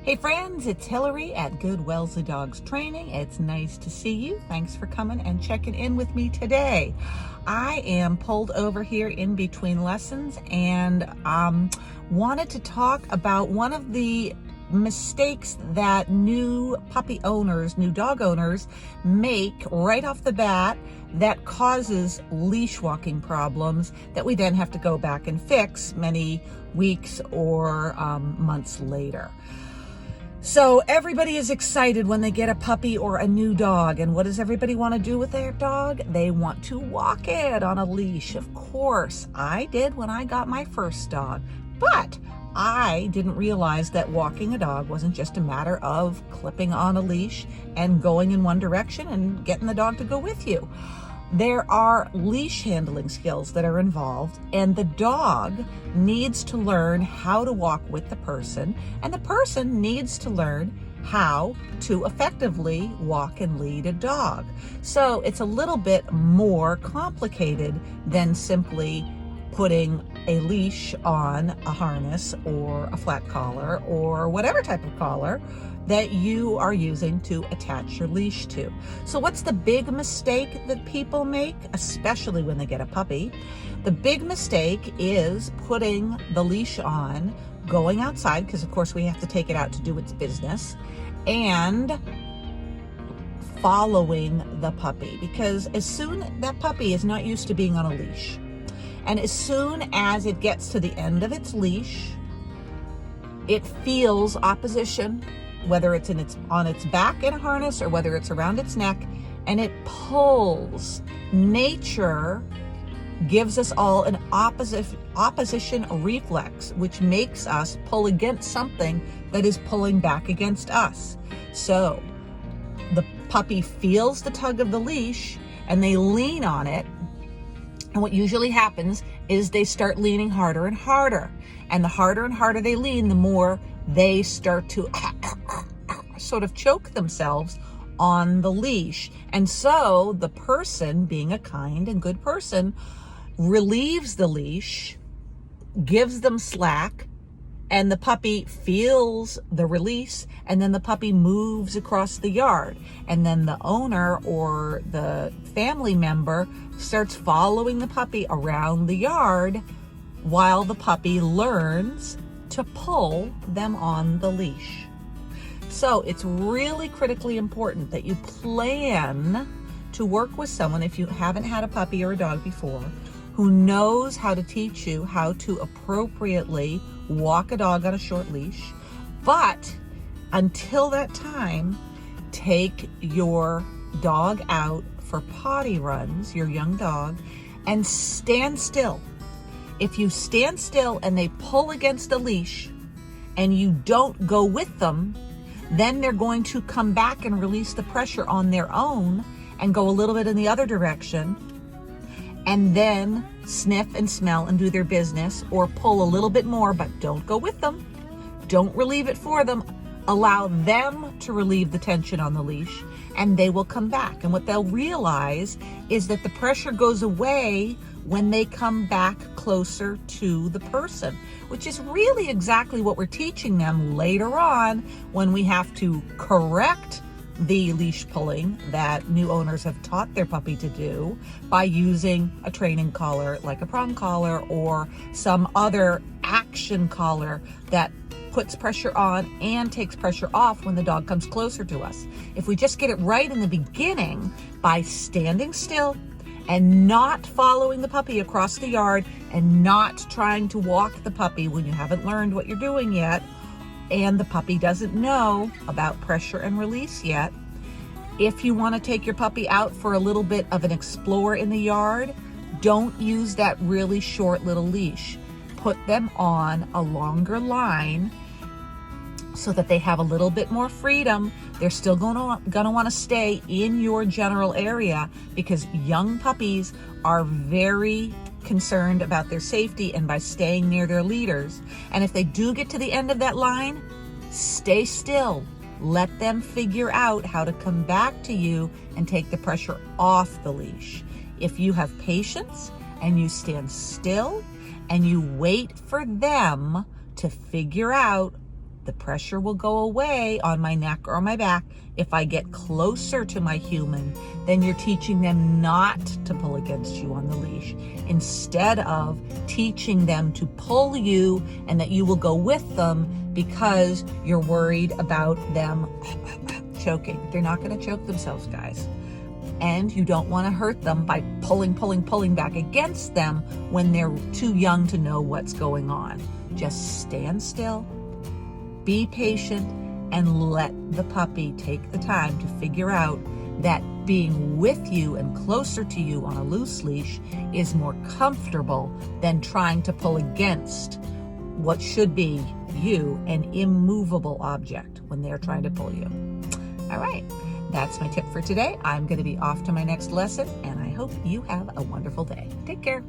Hey friends, it's Hillary at Good Wellesley Dogs Training. It's nice to see you. Thanks for coming and checking in with me today. I am pulled over here in between lessons and wanted to talk about one of the mistakes that new dog owners make right off the bat that causes leash walking problems that we then have to go back and fix many weeks or months later. So everybody is excited when they get a puppy or a new dog. And what does everybody want to do with their dog? They want to walk it on a leash. Of course, I did when I got my first dog. But I didn't realize that walking a dog wasn't just a matter of clipping on a leash and going in one direction and getting the dog to go with you. There are leash handling skills that are involved, and the dog needs to learn how to walk with the person, and the person needs to learn how to effectively walk and lead a dog. So it's a little bit more complicated than simply putting a leash on a harness or a flat collar or whatever type of collar that you are using to attach your leash to. So what's the big mistake that people make, especially when they get a puppy? The big mistake is putting the leash on, going outside, because of course we have to take it out to do its business, and following the puppy, because that puppy is not used to being on a leash. And as soon as it gets to the end of its leash, it feels opposition, whether it's on its back in a harness or whether it's around its neck, and it pulls. Nature gives us all an opposition reflex, which makes us pull against something that is pulling back against us. So the puppy feels the tug of the leash and they lean on it. And what usually happens is they start leaning harder and harder. And the harder and harder they lean, the more they start to sort of choke themselves on the leash. And so the person, being a kind and good person, relieves the leash, gives them slack, and the puppy feels the release, and then the puppy moves across the yard. And then the owner or the family member starts following the puppy around the yard while the puppy learns to pull them on the leash. So it's really critically important that you plan to work with someone, if you haven't had a puppy or a dog before, who knows how to teach you how to appropriately walk a dog on a short leash. But until that time, take your dog out for potty runs, your young dog, and stand still. If you stand still and they pull against the leash and you don't go with them, then they're going to come back and release the pressure on their own and go a little bit in the other direction, and then sniff and smell and do their business, or pull a little bit more, but don't go with them. Don't relieve it for them. Allow them to relieve the tension on the leash, and they will come back. And what they'll realize is that the pressure goes away when they come back closer to the person, which is really exactly what we're teaching them later on when we have to correct the leash pulling that new owners have taught their puppy to do by using a training collar like a prong collar or some other action collar that puts pressure on and takes pressure off when the dog comes closer to us. If we just get it right in the beginning by standing still and not following the puppy across the yard and not trying to walk the puppy when you haven't learned what you're doing yet, and the puppy doesn't know about pressure and release yet. If you want to take your puppy out for a little bit of an explore in the yard, don't use that really short little leash. Put them on a longer line so that they have a little bit more freedom. They're still going to want to stay in your general area, because young puppies are very concerned about their safety and by staying near their leaders. And if they do get to the end of that line, stay still. Let them figure out how to come back to you and take the pressure off the leash. If you have patience and you stand still and you wait for them to figure out The pressure will go away on my neck or my back if I get closer to my human. Then you're teaching them not to pull against you on the leash, instead of teaching them to pull you and that you will go with them because you're worried about them choking. They're not going to choke themselves, guys. And you don't want to hurt them by pulling back against them when they're too young to know what's going on. Just stand still, be patient, and let the puppy take the time to figure out that being with you and closer to you on a loose leash is more comfortable than trying to pull against what should be you, an immovable object, when they're trying to pull you. All right, that's my tip for today. I'm going to be off to my next lesson, and I hope you have a wonderful day. Take care.